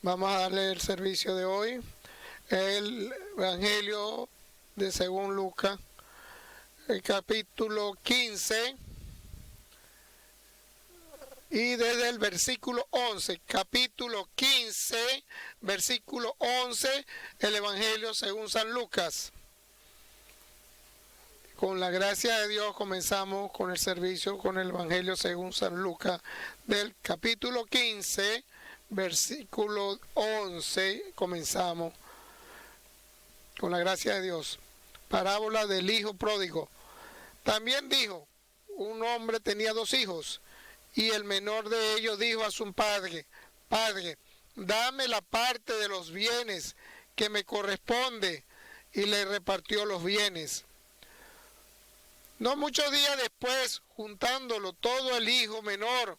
Vamos a darle el servicio de hoy, el Evangelio de según Lucas, el capítulo 15 y desde el versículo 11, capítulo 15, versículo 11, el Evangelio según San Lucas. Con la gracia de Dios comenzamos con el servicio con el Evangelio según San Lucas del capítulo 15, versículo 11, comenzamos con la gracia de Dios. Parábola del hijo pródigo. También dijo, un hombre tenía 2 hijos, y el menor de ellos dijo a su padre, Padre, dame la parte de los bienes que me corresponde, y le repartió los bienes. No muchos días después, juntándolo todo, el hijo menor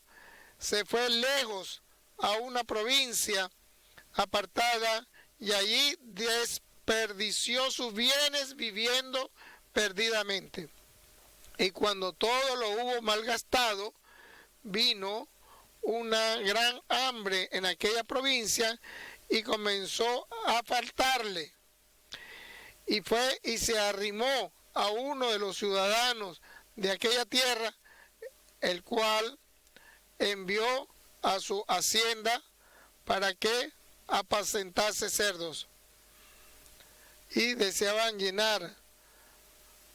se fue lejos a una provincia apartada y allí desperdició sus bienes viviendo perdidamente. Y cuando todo lo hubo malgastado, vino una gran hambre en aquella provincia y comenzó a faltarle. Y fue y se arrimó a uno de los ciudadanos de aquella tierra, el cual envió a su hacienda para que apacentase cerdos. Y deseaban llenar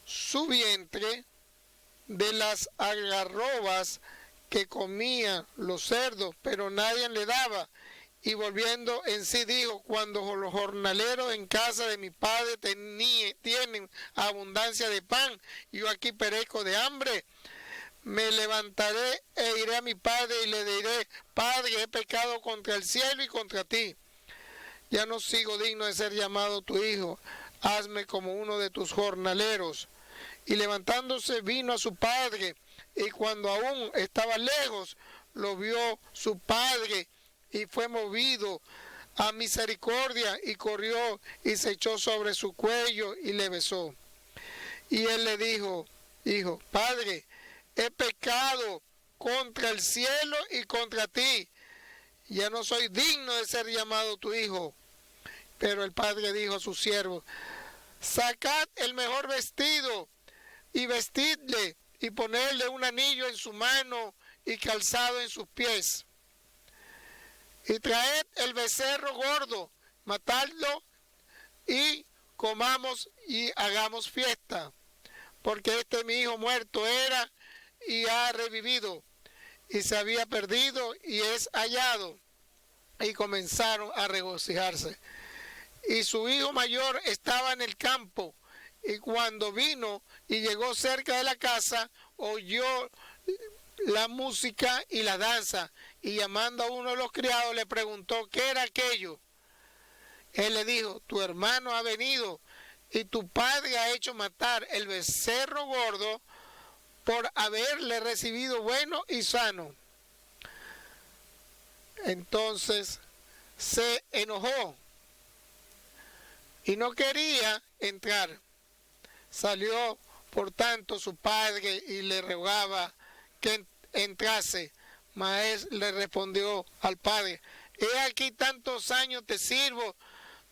su vientre de las algarrobas que comían los cerdos, pero nadie le daba. Y volviendo en sí dijo, cuando los jornaleros en casa de mi padre tienen abundancia de pan, yo aquí perezco de hambre, me levantaré e iré a mi padre y le diré, Padre, he pecado contra el cielo y contra ti. Ya no sigo digno de ser llamado tu hijo, hazme como uno de tus jornaleros. Y levantándose vino a su padre, y cuando aún estaba lejos, lo vio su padre, y fue movido a misericordia, y corrió y se echó sobre su cuello y le besó. Y él le dijo, Hijo, Padre, he pecado contra el cielo y contra ti, ya no soy digno de ser llamado tu hijo. Pero el padre dijo a sus siervos, sacad el mejor vestido y vestidle, y ponerle un anillo en su mano y calzado en sus pies. Y traed el becerro gordo, matadlo y comamos y hagamos fiesta. Porque este mi hijo muerto era y ha revivido, y se había perdido y es hallado. Y comenzaron a regocijarse. Y su hijo mayor estaba en el campo, y cuando vino y llegó cerca de la casa, oyó la música y la danza, y llamando a uno de los criados le preguntó qué era aquello. Él le dijo, tu hermano ha venido, y tu padre ha hecho matar el becerro gordo por haberle recibido bueno y sano. Entonces se enojó y no quería entrar. Salió, por tanto, su padre y le rogaba que entrase. Mas él le respondió al padre, he aquí tantos años te sirvo,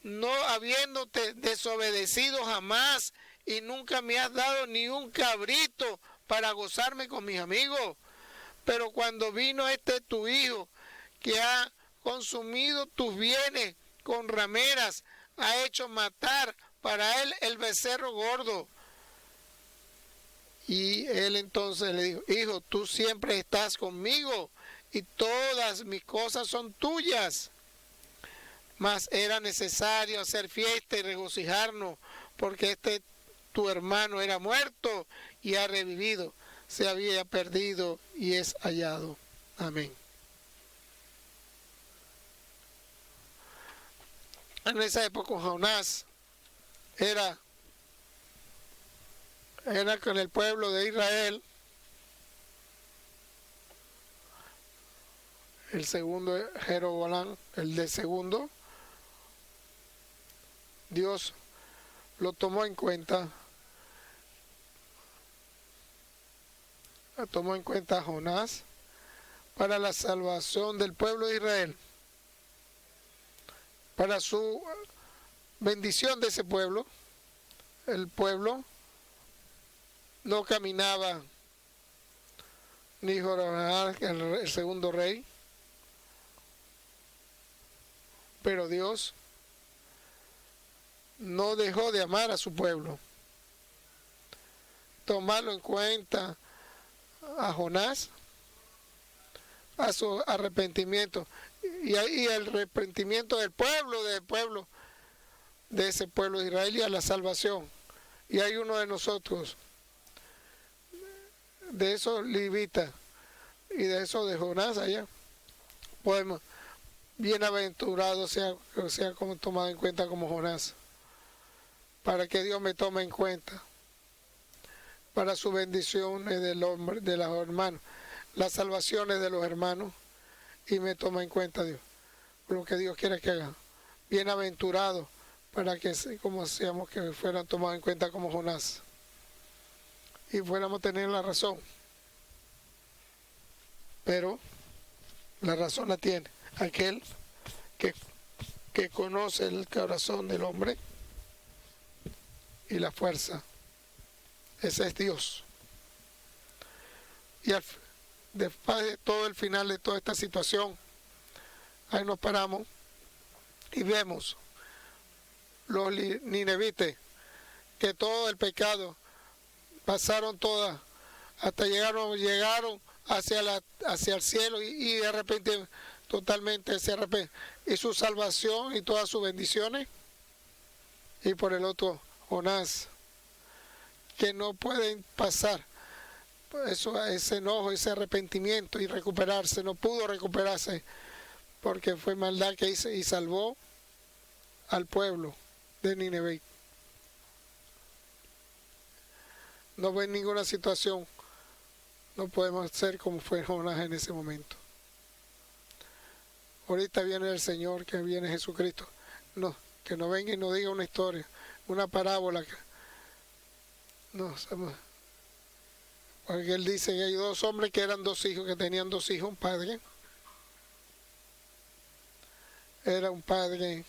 no habiéndote desobedecido jamás, y nunca me has dado ni un cabrito para gozarme con mis amigos. Pero cuando vino este tu hijo, que ha consumido tus bienes con rameras, ha hecho matar para él el becerro gordo. Y él entonces le dijo, hijo, tú siempre estás conmigo y todas mis cosas son tuyas. Mas era necesario hacer fiesta y regocijarnos, porque este tu hermano era muerto y ha revivido, se había perdido y es hallado. Amén. En esa época Jonás era con el pueblo de Israel, el segundo Jeroboam, el de segundo. Dios lo tomó en cuenta a Jonás para la salvación del pueblo de Israel. para su bendición de ese pueblo. El pueblo no caminaba ni Joram, el segundo rey, pero Dios no dejó de amar a su pueblo. Tomarlo en cuenta a Jonás, a su arrepentimiento y el arrepentimiento del pueblo de ese pueblo de Israel y a la salvación. Y hay uno de nosotros, de esos levitas y de esos de Jonás allá, podemos, bienaventurado sea como tomado en cuenta como Jonás, para que Dios me tome en cuenta, para su bendición del hombre, de los hermanos, las salvaciones de los hermanos, y me toma en cuenta Dios, lo que Dios quiere que haga. Bienaventurado, para que, como seamos, que fueran tomados en cuenta como Jonás, y fuéramos a tener la razón. Pero la razón la tiene aquel que conoce el corazón del hombre y la fuerza. Ese es Dios. Y después de todo el final de toda esta situación, ahí nos paramos y vemos los ninevites, que todo el pecado pasaron todas, hasta llegaron hacia el cielo, y de repente totalmente se arrepienten, y su salvación y todas sus bendiciones. Y por el otro, Jonás, que no pueden pasar eso, ese enojo, ese arrepentimiento y recuperarse, no pudo recuperarse porque fue maldad que hizo y salvó al pueblo de Nínive. No ve ninguna situación, no podemos ser como fue Jonás en ese momento. Ahorita viene el Señor, que viene Jesucristo, no, que no venga y nos diga una historia, una parábola. No, porque Él dice que hay dos hombres que eran dos hijos, que tenían dos hijos, un padre. Era un padre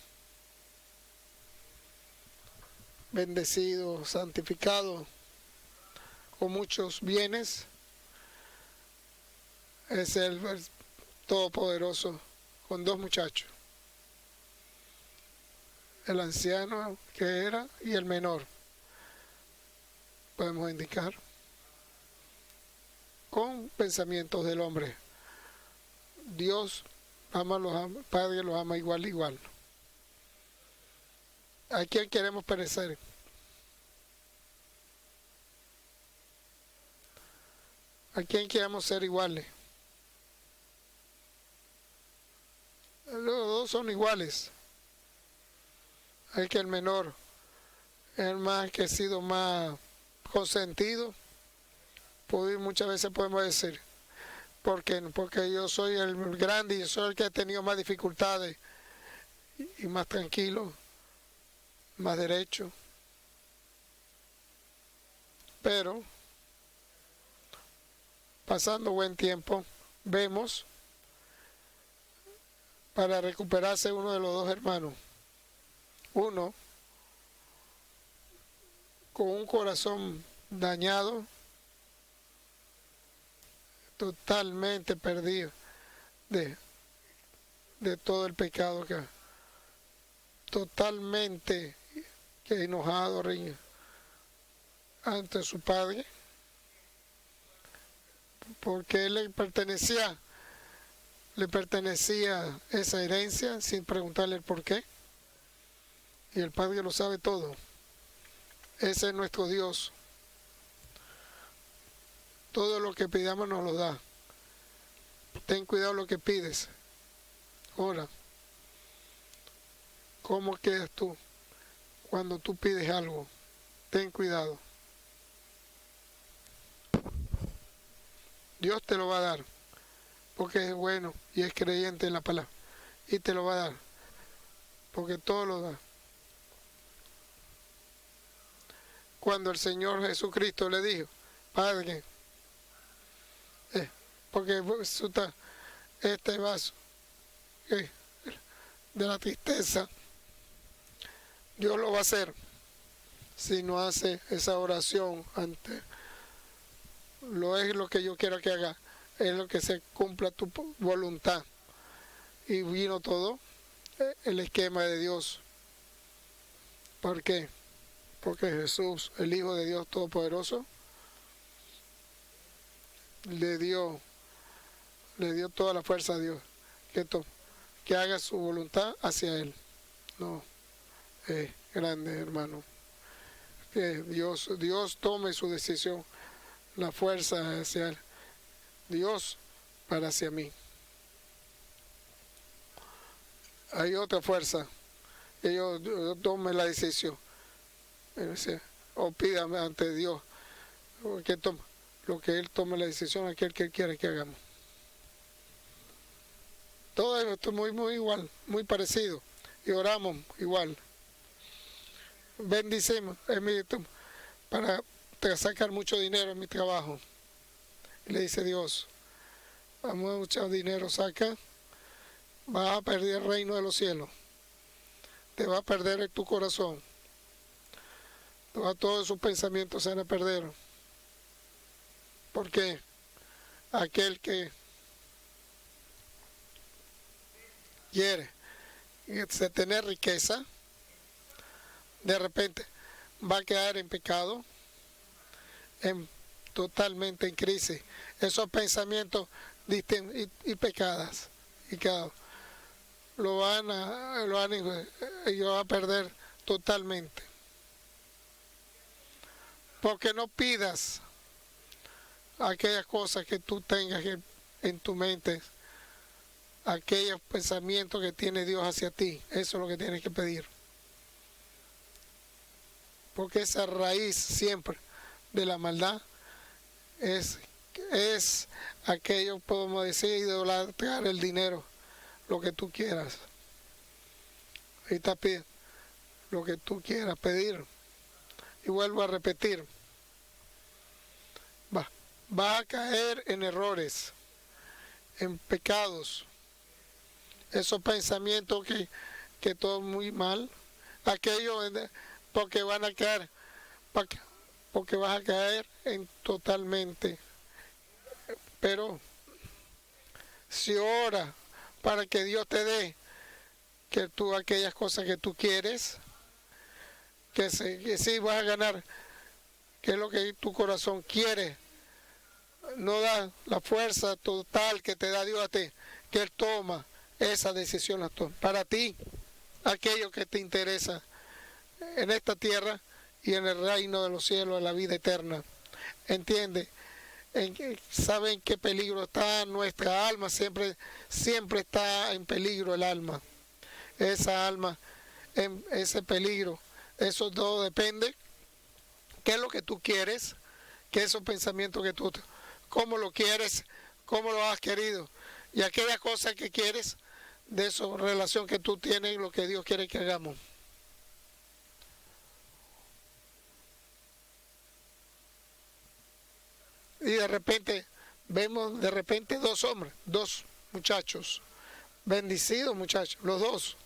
bendecido, santificado, con muchos bienes. Es el Todopoderoso, con dos muchachos. El anciano que era y el menor, podemos indicar, con pensamientos del hombre. Dios ama Padre los ama igual. ¿A quién queremos perecer? ¿A quién queremos ser iguales? Los dos son iguales. Hay que el menor, el más que ha sido más consentido, muchas veces podemos decir, porque yo soy el grande y yo soy el que ha tenido más dificultades y más tranquilo, más derecho. Pero pasando buen tiempo, vemos, para recuperarse uno de los dos hermanos, uno con un corazón dañado, totalmente perdido de todo el pecado que totalmente que enojado ante su padre, porque él le pertenecía esa herencia sin preguntarle el por qué, y el Padre lo sabe todo. Ese es nuestro Dios. Todo lo que pidamos nos lo da. Ten cuidado lo que pides. Ahora, ¿cómo quedas tú cuando tú pides algo? Ten cuidado. Dios te lo va a dar, porque es bueno y es creyente en la palabra, y te lo va a dar, porque todo lo da. Cuando el Señor Jesucristo le dijo, Padre, porque este vaso de la tristeza Dios lo va a hacer si no hace esa oración ante lo es lo que yo quiero que haga, es lo que se cumpla tu voluntad. Y vino todo el esquema de Dios. ¿Por qué? Porque Jesús, el Hijo de Dios Todopoderoso, le dio toda la fuerza a Dios, que haga su voluntad hacia Él. No, es grande, hermano. Que Dios tome su decisión, la fuerza hacia Él. Dios para hacia mí. Hay otra fuerza, que yo tome la decisión, o pídame ante Dios, que tome, lo que Él tome la decisión, aquel que Él quiere que hagamos. Todo esto es muy igual, muy parecido, y oramos igual. Bendicimos para sacar mucho dinero en mi trabajo. Y le dice Dios, vamos, mucho dinero saca, vas a perder el reino de los cielos, te va a perder tu corazón, todos sus pensamientos se van a perder. Porque aquel que quiere tener riqueza, de repente va a quedar en pecado, totalmente en crisis. Esos pensamientos y pecadas, y que lo van a perder totalmente. Porque no pidas aquellas cosas que tú tengas en tu mente, aquellos pensamientos que tiene Dios hacia ti. Eso es lo que tienes que pedir. Porque esa raíz siempre de la maldad es aquello, podemos decir, idolatrar el dinero, lo que tú quieras. Ahí está, pide lo que tú quieras pedir. Y vuelvo a repetir, va a caer en errores, en pecados, esos pensamientos que todo muy mal, aquellos porque van a caer, porque vas a caer en totalmente. Pero si ora para que Dios te dé que tú aquellas cosas que tú quieres, que sí vas a ganar, que es lo que tu corazón quiere, no da la fuerza total que te da Dios a ti, que Él toma esa decisión para ti, aquello que te interesa en esta tierra y en el reino de los cielos, en la vida eterna. ¿Entiende? ¿Saben qué peligro está nuestra alma? Siempre está en peligro el alma. Esa alma, en ese peligro. Eso todo depende. ¿Qué es lo que tú quieres? ¿Qué esos pensamientos que tú... ¿Cómo lo quieres? ¿Cómo lo has querido? Y aquella cosa que quieres, de esa relación que tú tienes y lo que Dios quiere que hagamos. Y de repente, vemos dos muchachos, bendecidos muchachos, los dos,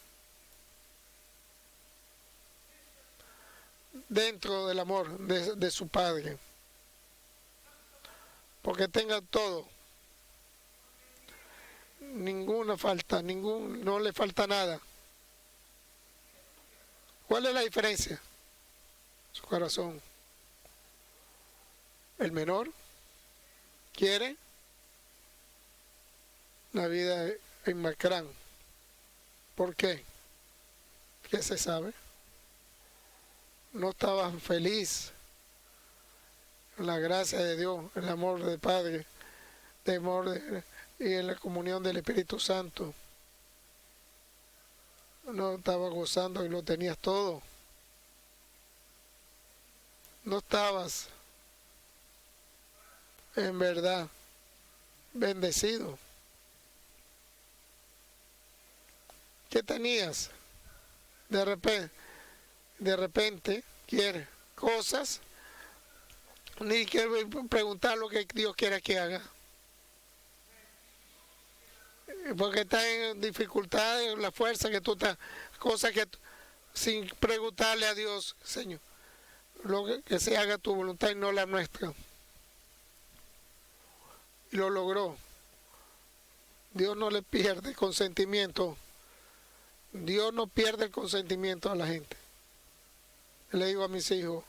dentro del amor de su padre, porque tengan todo, ninguna falta, no le falta nada. ¿Cuál es la diferencia? Su corazón. El menor quiere la vida en Macrán. ¿Por qué? ¿Qué se sabe? No estaba feliz en la gracia de Dios, el amor del Padre, y en la comunión del Espíritu Santo. No estaba gozando y lo tenías todo. No estabas en verdad bendecido. ¿Qué tenías? De repente quieres cosas, ni quiero preguntar lo que Dios quiere que haga, porque está en dificultades, la fuerza que tú estás, cosas sin preguntarle a Dios, Señor, que se haga tu voluntad y no la nuestra. Y lo logró. Dios no le pierde consentimiento. Dios no pierde el consentimiento a la gente. Le digo a mis hijos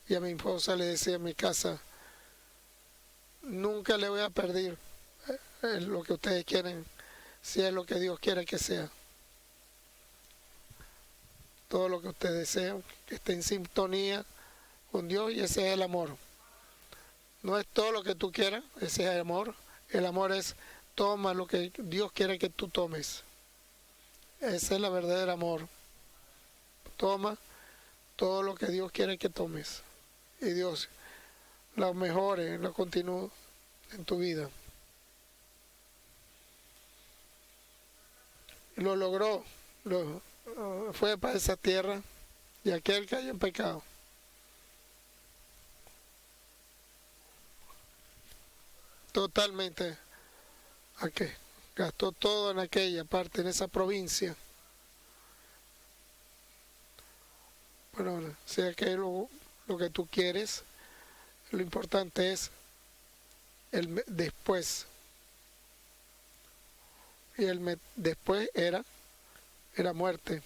y a mi esposa, le decía en mi casa, nunca le voy a perder lo que ustedes quieren, si es lo que Dios quiere que sea. Todo lo que ustedes desean, que esté en sintonía con Dios, y ese es el amor. No es todo lo que tú quieras, ese es el amor. El amor es toma lo que Dios quiere que tú tomes. Ese es el verdadero amor. Toma todo lo que Dios quiere que tomes. Y Dios lo mejore, lo continúe en tu vida. Lo logró. Fue para esa tierra y aquel cayó en pecado. Totalmente. Gastó todo en aquella parte, en esa provincia. Bueno, sea que lo que tú quieres, lo importante es el después. Y el después era muerte.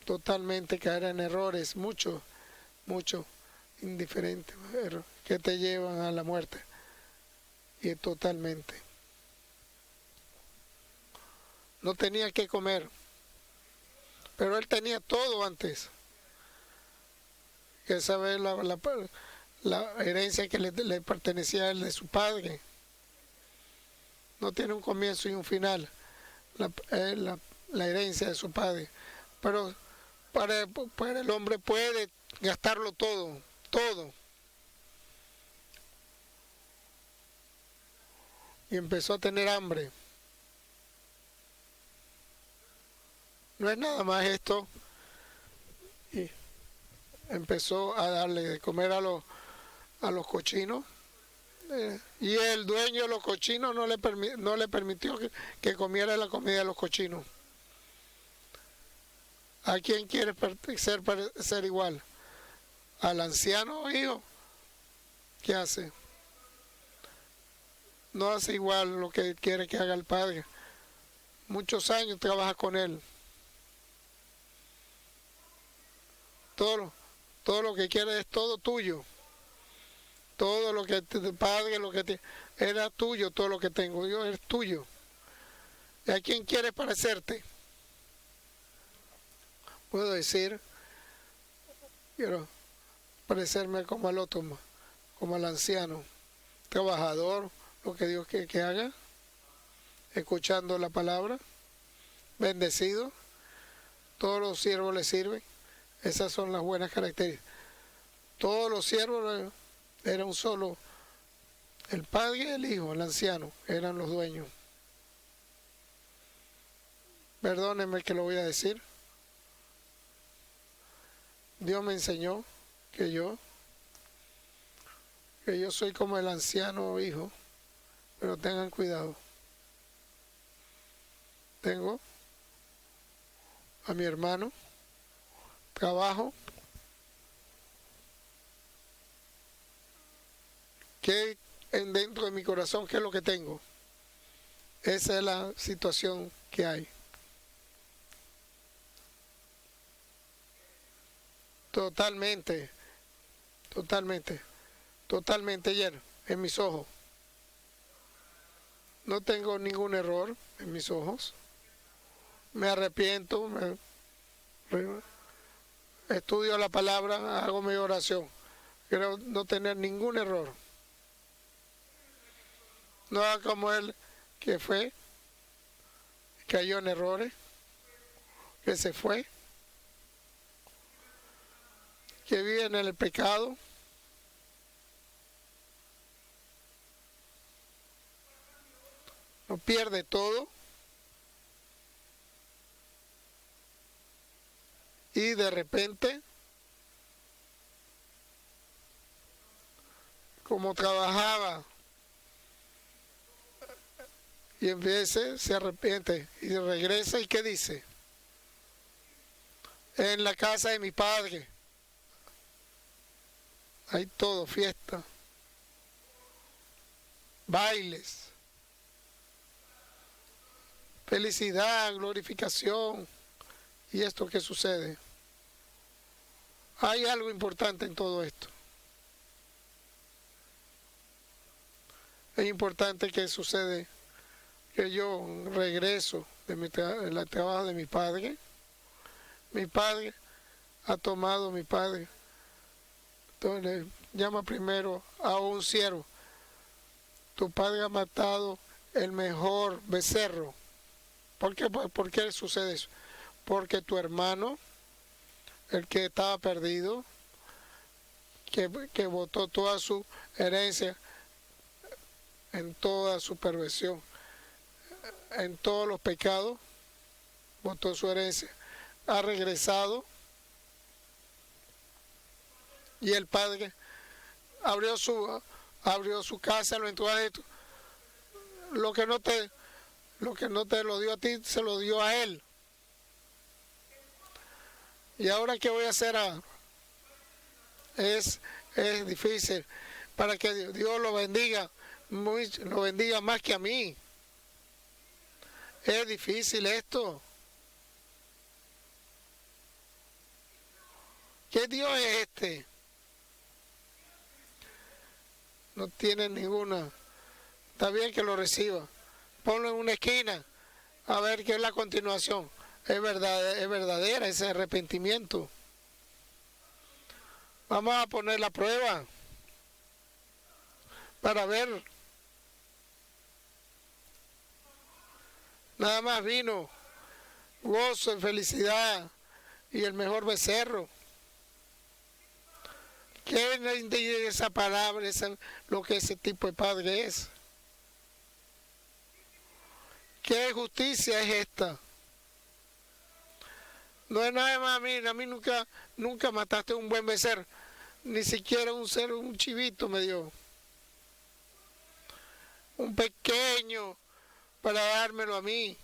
Totalmente caer en errores, mucho indiferentes, que te llevan a la muerte. Y totalmente. No tenía que comer, pero él tenía todo antes. Que saber la herencia que le pertenecía a él de su padre. No tiene un comienzo y un final, la herencia de su padre. Pero para el hombre puede gastarlo todo. Y empezó a tener hambre. No es nada más esto. Y empezó a darle de comer a los cochinos. Y el dueño de los cochinos no le permitió que comiera la comida de los cochinos. ¿A quién quiere ser igual? ¿Al anciano hijo? ¿Qué hace? No hace igual lo que quiere que haga el padre. Muchos años trabaja con él. Todo lo que quiere es todo tuyo. Todo lo que te padre, era tuyo, todo lo que tengo yo es tuyo. ¿Y a quién quieres parecerte? Puedo decir, quiero parecerme como al otro, como al anciano, trabajador, lo que Dios quiere que haga, escuchando la palabra, bendecido, todos los siervos le sirven. Esas son las buenas características. Todos los siervos eran un solo, el padre y el hijo, el anciano, eran los dueños. Perdónenme que lo voy a decir. Dios me enseñó que yo soy como el anciano hijo, pero tengan cuidado. Tengo a mi hermano, trabajo, que dentro de mi corazón, ¿qué es lo que tengo? Esa es la situación que hay. Totalmente lleno en mis ojos. No tengo ningún error en mis ojos. Me arrepiento, estudio la palabra, hago mi oración. Quiero no tener ningún error. No haga como él que fue, cayó en errores, que se fue, que vive en el pecado. No pierde todo. Y de repente, como trabajaba, y en vez se arrepiente y regresa, ¿y qué dice? en la casa de mi padre. Hay todo, fiesta, bailes, felicidad, glorificación. ¿Y esto qué sucede? Hay algo importante en todo esto. Es importante que sucede que yo regreso del trabajo de mi padre. Mi padre ha tomado, mi padre. Entonces llama primero a un siervo. Tu padre ha matado el mejor becerro. ¿Por qué sucede eso? Porque tu hermano, el que estaba perdido, que botó toda su herencia en toda su perversión, en todos los pecados, botó su herencia, ha regresado y el padre abrió su casa, lo entró adentro. Lo que no te lo dio a ti, se lo dio a él. ¿Y ahora qué voy a hacer? Es difícil para que Dios lo bendiga, lo bendiga más que a mí. Es difícil esto. ¿Qué Dios es este? No tiene ninguna. Está bien que lo reciba. Ponlo en una esquina a ver qué es la continuación. Es verdadera ese arrepentimiento. Vamos a poner la prueba para ver. Nada más vino, gozo, felicidad y el mejor becerro. ¿Qué es esa palabra, lo que ese tipo de padre es? ¿Qué justicia es esta? No es nada más a mí nunca mataste un buen becerro, ni siquiera un chivito me dio. Un pequeño para dármelo a mí,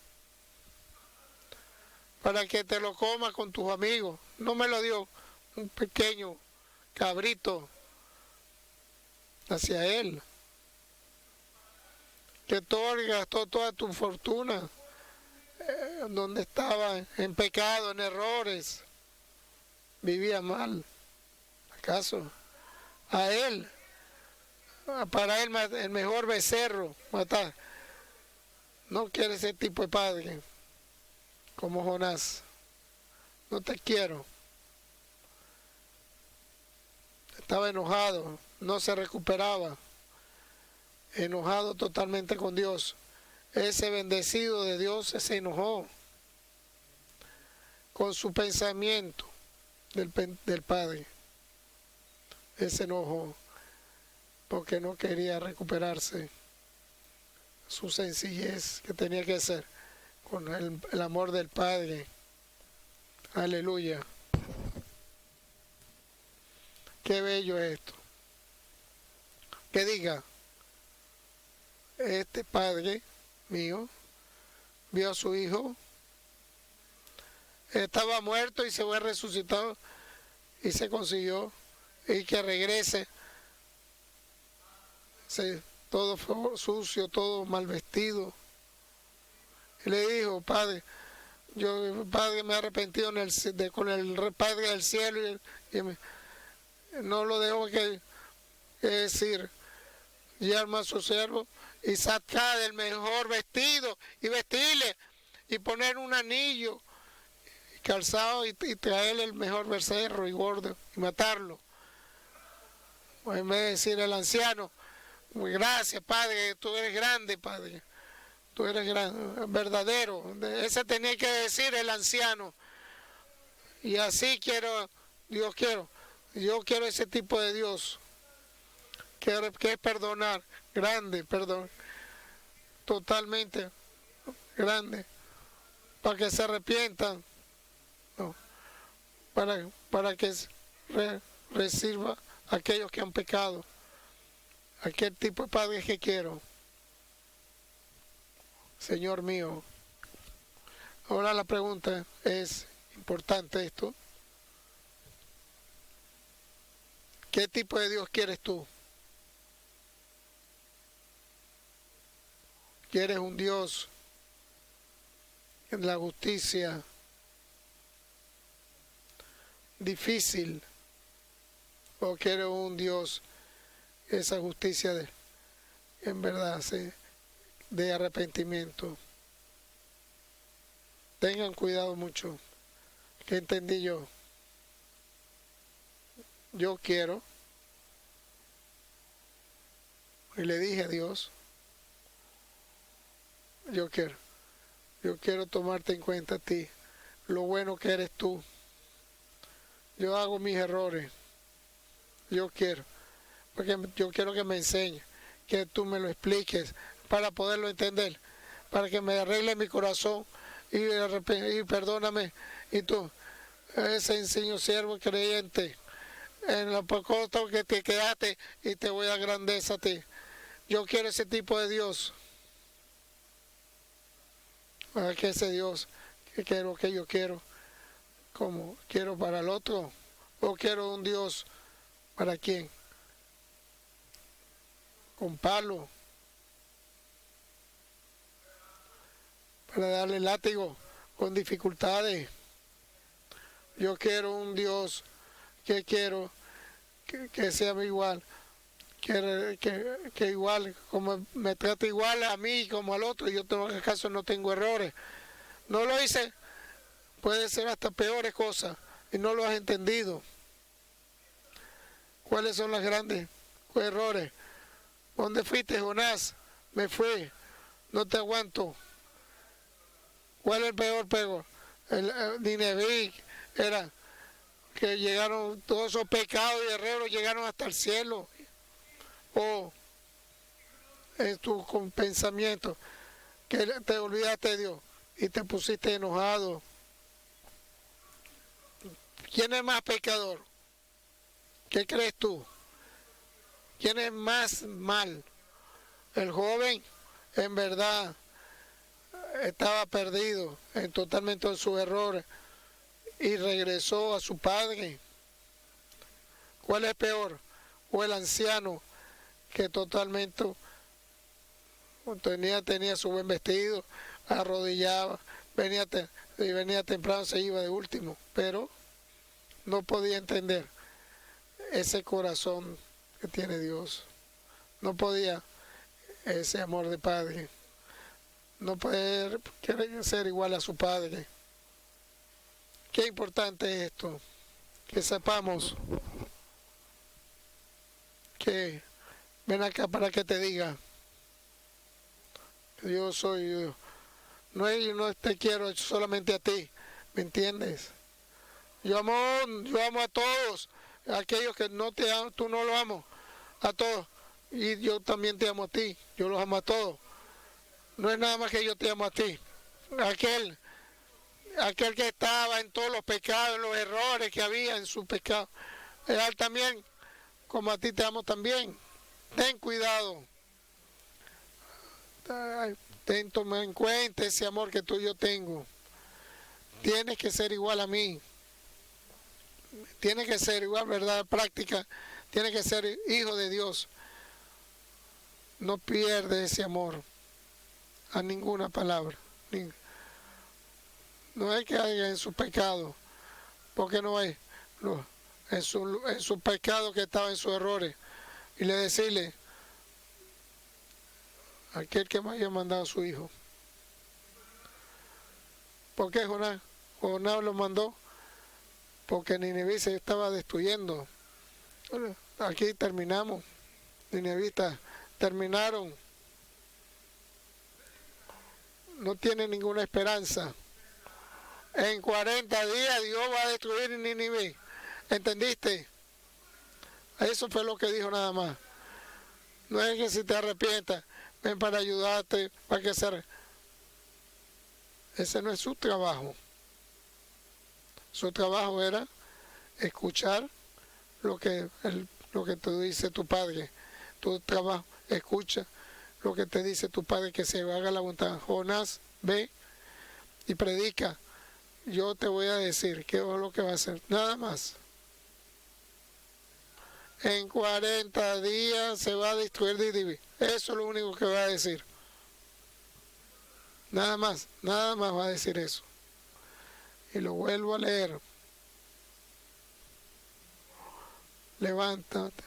para que te lo comas con tus amigos. No me lo dio, un pequeño cabrito hacia él, que gastó toda tu fortuna, donde estaba en pecado, en errores, vivía mal. ¿Acaso a él, para él el mejor becerro matar? No quiere ese tipo de padre como Jonás. No te quiero. Estaba enojado, no se recuperaba, enojado totalmente con Dios. Ese bendecido de Dios se enojó con su pensamiento del Padre. Él se enojó porque no quería recuperarse su sencillez que tenía que ser con el amor del Padre. Aleluya. Qué bello es esto. Que diga, este Padre mío vio a su hijo, estaba muerto y se fue resucitado y se consiguió, y que regrese todo sucio, todo mal vestido. Y le dijo, Padre, Padre, me he arrepentido con el Padre del cielo y no lo dejo que decir, llama a su siervo y sacar el mejor vestido y vestirle y poner un anillo y calzado y traerle el mejor becerro y gordo y matarlo. Pues en vez de decir el anciano, muy gracias Padre, tú eres grande Padre, tú eres verdadero. Ese tenía que decir el anciano. Y así yo quiero ese tipo de Dios, que es perdonar, grande, perdón, totalmente grande, para que se arrepientan, no, para que reciba a aquellos que han pecado. Aquel tipo de padre que quiero, Señor mío. Ahora la pregunta es, Importante esto. ¿Qué tipo de Dios quieres tú? ¿Quieres un Dios en la justicia difícil? ¿O quieres un Dios, esa justicia en verdad, de arrepentimiento? Tengan cuidado mucho. ¿Qué entendí yo? Yo quiero, y le dije a Dios, yo quiero tomarte en cuenta a ti, lo bueno que eres tú. Yo hago mis errores, porque yo quiero que me enseñes, que tú me lo expliques para poderlo entender, para que me arregle mi corazón y perdóname. Y tú, ese enseño siervo creyente, en lo poco que te quedaste y te voy a dar grandeza a ti. Yo quiero ese tipo de Dios. Para que ese Dios que yo quiero, como quiero para el otro, o quiero un Dios para quién, con palo, para darle látigo, con dificultades. Yo quiero un Dios que quiero que sea igual, que igual, como me trata igual a mí como al otro. Yo en este caso no tengo errores. No lo hice, puede ser hasta peores cosas y no lo has entendido. ¿Cuáles son los grandes errores? ¿Dónde fuiste, Jonás? Me fui, no te aguanto. ¿Cuál es el peor pego? El Nineví era que llegaron todos esos pecados y errores, llegaron hasta el cielo. O en tu pensamiento que te olvidaste de Dios y te pusiste enojado. ¿Quién es más pecador? ¿Qué crees tú? ¿Quién es más mal? El joven, en verdad, estaba perdido totalmente en sus errores y regresó a su padre. ¿Cuál es peor? ¿O el anciano que totalmente tenía su buen vestido, arrodillaba, venía temprano, se iba de último, pero no podía entender ese corazón que tiene Dios? No podía ese amor de padre, no poder querer ser igual a su padre. Qué importante es esto, que sepamos que ven acá para que te diga que yo soy Dios. No te quiero solamente a ti, ¿me entiendes? Yo amo a todos, a aquellos que no te aman, tú no los amas, a todos. Y yo también te amo a ti, yo los amo a todos. No es nada más que yo te amo a ti. Aquel que estaba en todos los pecados, en los errores que había en su pecado, él también, como a ti te amo también. Ten cuidado. Toma en cuenta ese amor que tú y yo tengo. Tienes que ser igual a mí. Tienes que ser igual, verdad, práctica. Tienes que ser hijo de Dios. No pierdes ese amor a ninguna palabra. No es que haya en su pecado, porque no es. No, en su pecado que estaba en sus errores. Y le decirle, aquel que me haya mandado a su hijo. ¿Por qué Jonás? Jonás lo mandó porque Nineví se estaba destruyendo. Bueno, aquí terminamos. Ninevitas terminaron. No tiene ninguna esperanza. En 40 días Dios va a destruir Nínive. ¿Entendiste? Eso fue lo que dijo nada más. No es que si te arrepientas, ven para ayudarte, para que se... Ese no es su trabajo. Su trabajo era escuchar lo que te dice tu padre. Tu trabajo, escucha lo que te dice tu padre, que se haga la voluntad. Jonás, ve y predica yo te voy a decir qué es lo que va a hacer. Nada más. En 40 días se va a destruir Didibi. Eso es lo único que va a decir. Nada más va a decir eso. Y lo vuelvo a leer. Levántate,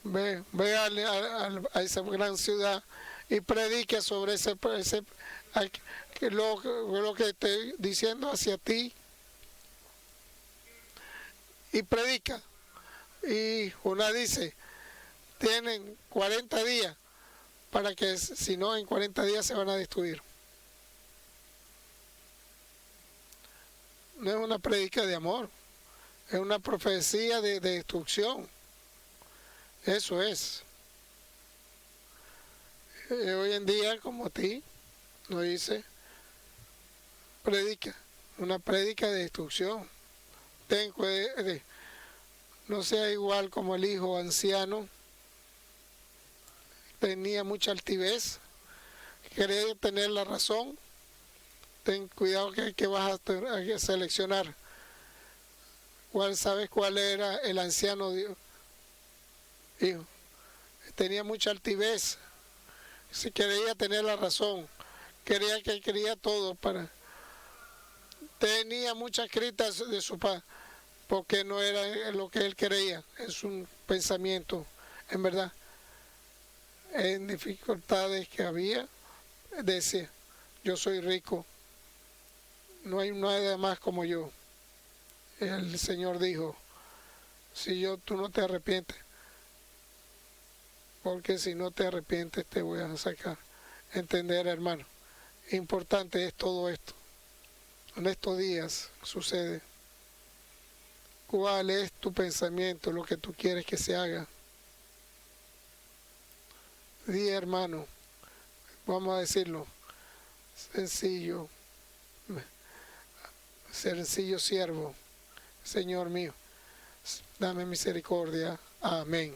ve a esa gran ciudad y predique sobre lo que estoy diciendo hacia ti. Y predica. Y una dice, tienen 40 días para que, si no, en 40 días se van a destruir. No es una predica de amor, es una profecía de destrucción. Eso es. Hoy en día, como a ti, nos dice, predica, una predica de destrucción. No sea igual como el hijo anciano, tenía mucha altivez, quería tener la razón. Ten cuidado que vas a seleccionar. ¿Sabes cuál era el anciano hijo? Tenía mucha altivez, si quería tener la razón, quería todo tenía muchas críticas de su padre, porque no era lo que él creía, es un pensamiento, en verdad. En dificultades que había, decía, yo soy rico, no hay nadie más como yo. El Señor dijo, tú no te arrepientes, porque si no te arrepientes te voy a sacar. Entender, hermano, importante es todo esto. En estos días sucede. ¿Cuál es tu pensamiento, lo que tú quieres que se haga? Hermano, vamos a decirlo, sencillo siervo, Señor mío, dame misericordia. Amén.